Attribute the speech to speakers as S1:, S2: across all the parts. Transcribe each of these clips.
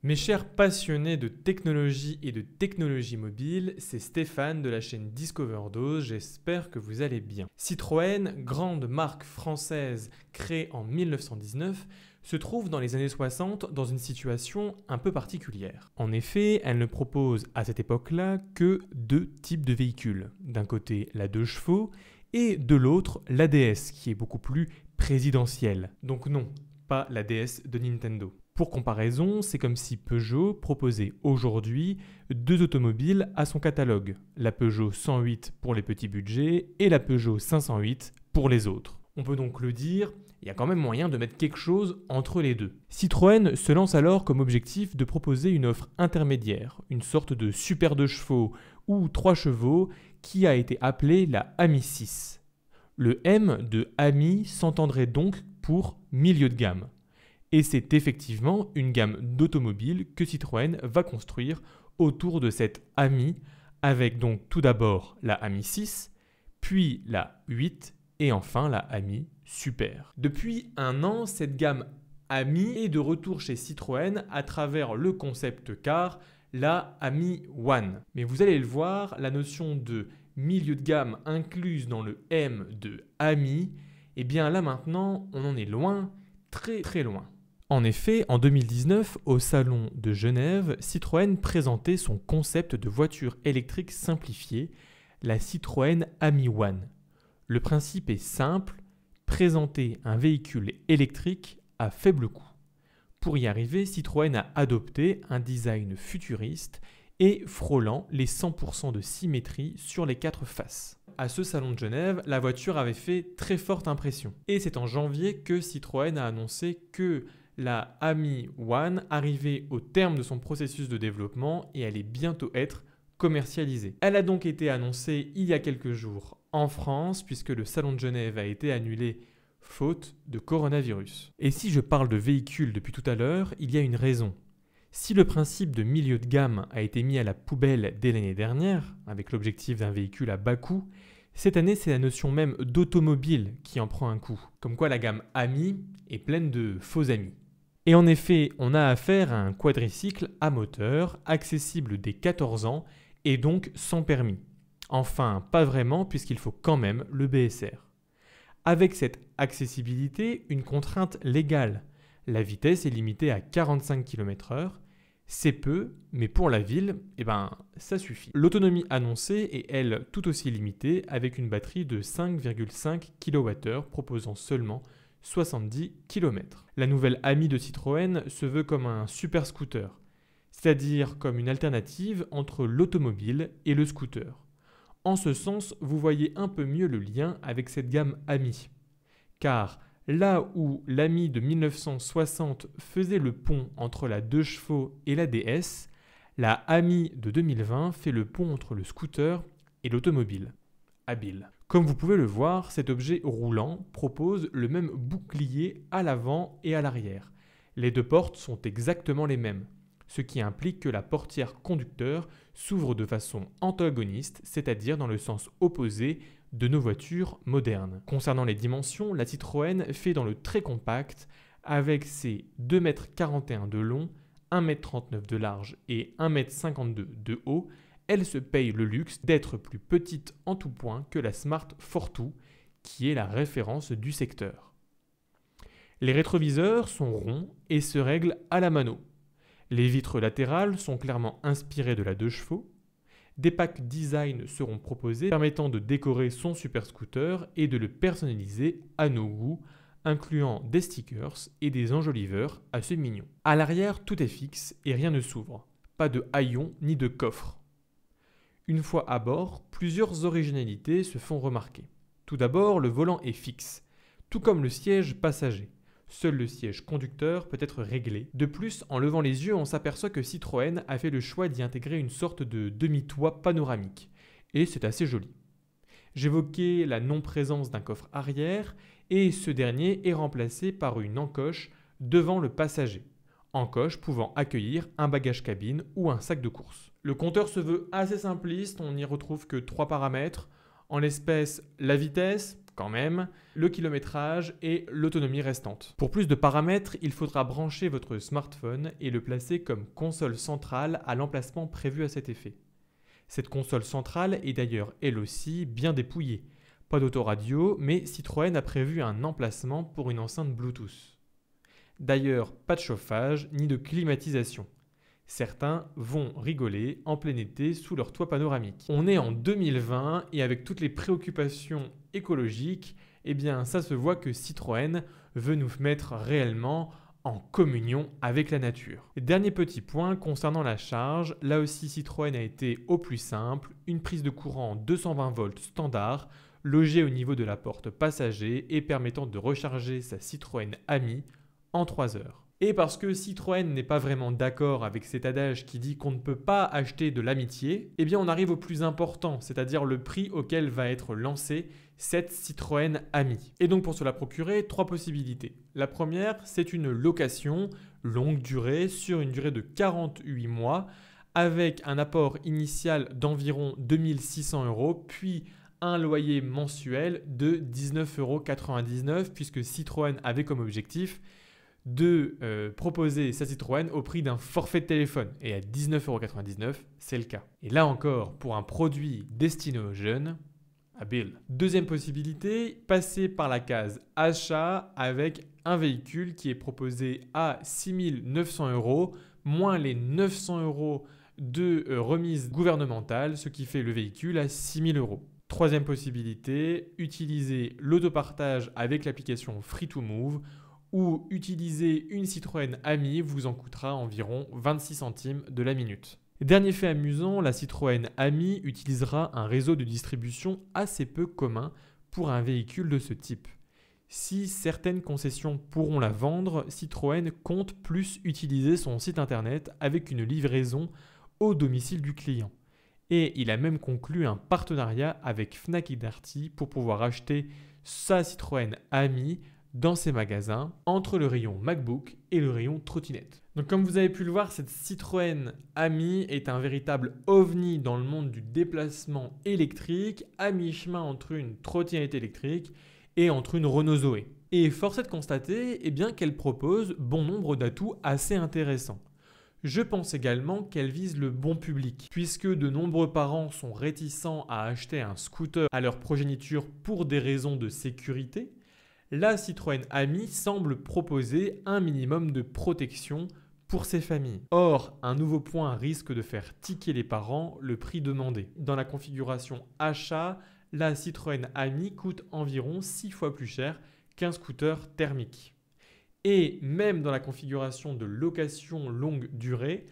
S1: Mes chers passionnés de technologie et de technologie mobile, c'est Stéphane de la chaîne Discoverdose, j'espère que vous allez bien. Citroën, grande marque française créée en 1919, se trouve dans les années 60 dans une situation un peu particulière. En effet, elle ne propose à cette époque-là que deux types de véhicules. D'un côté, la 2 chevaux et de l'autre, la DS, qui est beaucoup plus présidentielle. Donc non, pas la DS de Nintendo. Pour comparaison, c'est comme si Peugeot proposait aujourd'hui deux automobiles à son catalogue, la Peugeot 108 pour les petits budgets et la Peugeot 508 pour les autres. On peut donc le dire, il y a quand même moyen de mettre quelque chose entre les deux. Citroën se lance alors comme objectif de proposer une offre intermédiaire, une sorte de super 2 chevaux ou 3 chevaux qui a été appelée la AMI 6. Le M de AMI s'entendrait donc pour milieu de gamme. Et c'est effectivement une gamme d'automobiles que Citroën va construire autour de cette AMI, avec donc tout d'abord la AMI 6, puis la 8 et enfin la AMI Super. Depuis un an, cette gamme AMI est de retour chez Citroën à travers le concept car, la AMI One. Mais vous allez le voir, la notion de milieu de gamme incluse dans le M de AMI, eh bien là maintenant, on en est loin, très très loin. En effet, en 2019, au Salon de Genève, Citroën présentait son concept de voiture électrique simplifiée, la Citroën AMI One. Le principe est simple, présenter un véhicule électrique à faible coût. Pour y arriver, Citroën a adopté un design futuriste et frôlant les 100% de symétrie sur les 4 faces. À ce salon de Genève, la voiture avait fait très forte impression. Et c'est en janvier que Citroën a annoncé que la AMI One arrivait au terme de son processus de développement et allait bientôt être commercialisée. Elle a donc été annoncée il y a quelques jours en France puisque le salon de Genève a été annulé faute de coronavirus. Et si je parle de véhicules depuis tout à l'heure, il y a une raison. Si le principe de milieu de gamme a été mis à la poubelle dès l'année dernière, avec l'objectif d'un véhicule à bas coût, cette année c'est la notion même d'automobile qui en prend un coup. Comme quoi la gamme AMI est pleine de faux amis. Et en effet, on a affaire à un quadricycle à moteur, accessible dès 14 ans et donc sans permis. Enfin, pas vraiment puisqu'il faut quand même le BSR. Avec cette accessibilité, une contrainte légale. La vitesse est limitée à 45 km/h. C'est peu, mais pour la ville, ça suffit. L'autonomie annoncée est elle tout aussi limitée avec une batterie de 5,5 kWh proposant seulement 70 km. La nouvelle AMI de Citroën se veut comme un super scooter, c'est-à-dire comme une alternative entre l'automobile et le scooter. En ce sens, vous voyez un peu mieux le lien avec cette gamme AMI. Car là où l'AMI de 1960 faisait le pont entre la 2 chevaux et la DS, la AMI de 2020 fait le pont entre le scooter et l'automobile. Habile. Comme vous pouvez le voir, cet objet roulant propose le même bouclier à l'avant et à l'arrière. Les deux portes sont exactement les mêmes, ce qui implique que la portière conducteur s'ouvre de façon antagoniste, c'est-à-dire dans le sens opposé de nos voitures modernes. Concernant les dimensions, la Citroën fait dans le très compact avec ses 2,41 m de long, 1,39 m de large et 1,52 m de haut. Elle se paye le luxe d'être plus petite en tout point que la Smart Fortwo, qui est la référence du secteur. Les rétroviseurs sont ronds et se règlent à la mano. Les vitres latérales sont clairement inspirées de la 2 chevaux. Des packs design seront proposés permettant de décorer son super scooter et de le personnaliser à nos goûts, incluant des stickers et des enjoliveurs assez mignons. À l'arrière, tout est fixe et rien ne s'ouvre. Pas de haillons ni de coffre. Une fois à bord, plusieurs originalités se font remarquer. Tout d'abord, le volant est fixe, tout comme le siège passager. Seul le siège conducteur peut être réglé. De plus, en levant les yeux, on s'aperçoit que Citroën a fait le choix d'y intégrer une sorte de demi-toit panoramique. Et c'est assez joli. J'évoquais la non-présence d'un coffre arrière, et ce dernier est remplacé par une encoche devant le passager. Encoche pouvant accueillir un bagage cabine ou un sac de course. Le compteur se veut assez simpliste, on n'y retrouve que 3 paramètres. En l'espèce, la vitesse, quand même, le kilométrage et l'autonomie restante. Pour plus de paramètres, il faudra brancher votre smartphone et le placer comme console centrale à l'emplacement prévu à cet effet. Cette console centrale est d'ailleurs elle aussi bien dépouillée. Pas d'autoradio, mais Citroën a prévu un emplacement pour une enceinte Bluetooth. D'ailleurs, pas de chauffage ni de climatisation. Certains vont rigoler en plein été sous leur toit panoramique. On est en 2020 et avec toutes les préoccupations écologiques, eh bien ça se voit que Citroën veut nous mettre réellement en communion avec la nature. Et dernier petit point concernant la charge, là aussi Citroën a été au plus simple, une prise de courant 220 volts standard, logée au niveau de la porte passager et permettant de recharger sa Citroën Ami en 3 heures. Et parce que Citroën n'est pas vraiment d'accord avec cet adage qui dit qu'on ne peut pas acheter de l'amitié, eh bien on arrive au plus important, c'est-à-dire le prix auquel va être lancée cette Citroën Ami. Et donc pour se la procurer, 3 possibilités. La première, c'est une location longue durée sur une durée de 48 mois avec un apport initial d'environ 2600 €, puis un loyer mensuel de 19,99 € puisque Citroën avait comme objectif de proposer sa Citroën au prix d'un forfait de téléphone. Et à 19,99 €, c'est le cas. Et là encore, pour un produit destiné aux jeunes, habile. Deuxième possibilité, passer par la case achat avec un véhicule qui est proposé à 6 900 €, moins les 900 € de remise gouvernementale, ce qui fait le véhicule à 6 000 €. Troisième possibilité, utiliser l'autopartage avec l'application Free2Move ou utiliser une Citroën Ami vous en coûtera environ 26 centimes de la minute. Dernier fait amusant, la Citroën Ami utilisera un réseau de distribution assez peu commun pour un véhicule de ce type. Si certaines concessions pourront la vendre, Citroën compte plus utiliser son site internet avec une livraison au domicile du client. Et il a même conclu un partenariat avec Fnac et Darty pour pouvoir acheter sa Citroën Ami dans ses magasins entre le rayon MacBook et le rayon trottinette. Donc comme vous avez pu le voir, cette Citroën Ami est un véritable ovni dans le monde du déplacement électrique, à mi-chemin entre une trottinette électrique et entre une Renault Zoé. Et force est de constater qu'elle propose bon nombre d'atouts assez intéressants. Je pense également qu'elle vise le bon public, puisque de nombreux parents sont réticents à acheter un scooter à leur progéniture pour des raisons de sécurité. La Citroën Ami semble proposer un minimum de protection pour ces familles. Or, un nouveau point risque de faire tiquer les parents, le prix demandé. Dans la configuration achat, la Citroën Ami coûte environ 6 fois plus cher qu'un scooter thermique. Et même dans la configuration de location longue durée,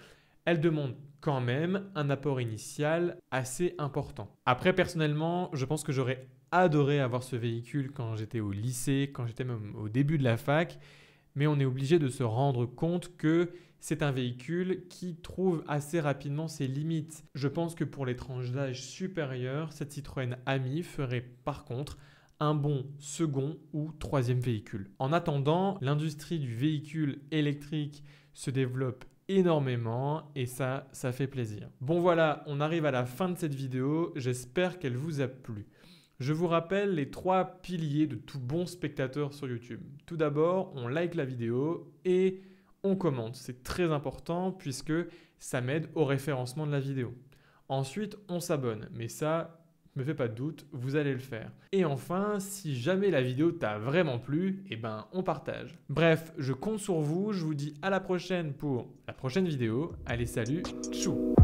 S1: elle demande quand même un apport initial assez important. Après, personnellement, je pense que j'aurais adoré avoir ce véhicule quand j'étais au lycée, quand j'étais même au début de la fac, mais on est obligé de se rendre compte que c'est un véhicule qui trouve assez rapidement ses limites. Je pense que pour les tranches d'âge supérieures, cette Citroën Ami ferait par contre un bon second ou troisième véhicule. En attendant, l'industrie du véhicule électrique se développe énormément et ça fait plaisir. Bon voilà, on arrive à la fin de cette vidéo, j'espère qu'elle vous a plu. Je vous rappelle les 3 piliers de tout bon spectateur sur YouTube. Tout d'abord, on like la vidéo et on commente. C'est très important puisque ça m'aide au référencement de la vidéo. Ensuite, on s'abonne, mais ça, ne me fais pas de doute, vous allez le faire. Et enfin, si jamais la vidéo t'a vraiment plu, on partage. Bref, je compte sur vous, je vous dis à la prochaine pour la prochaine vidéo. Allez, salut, tchou!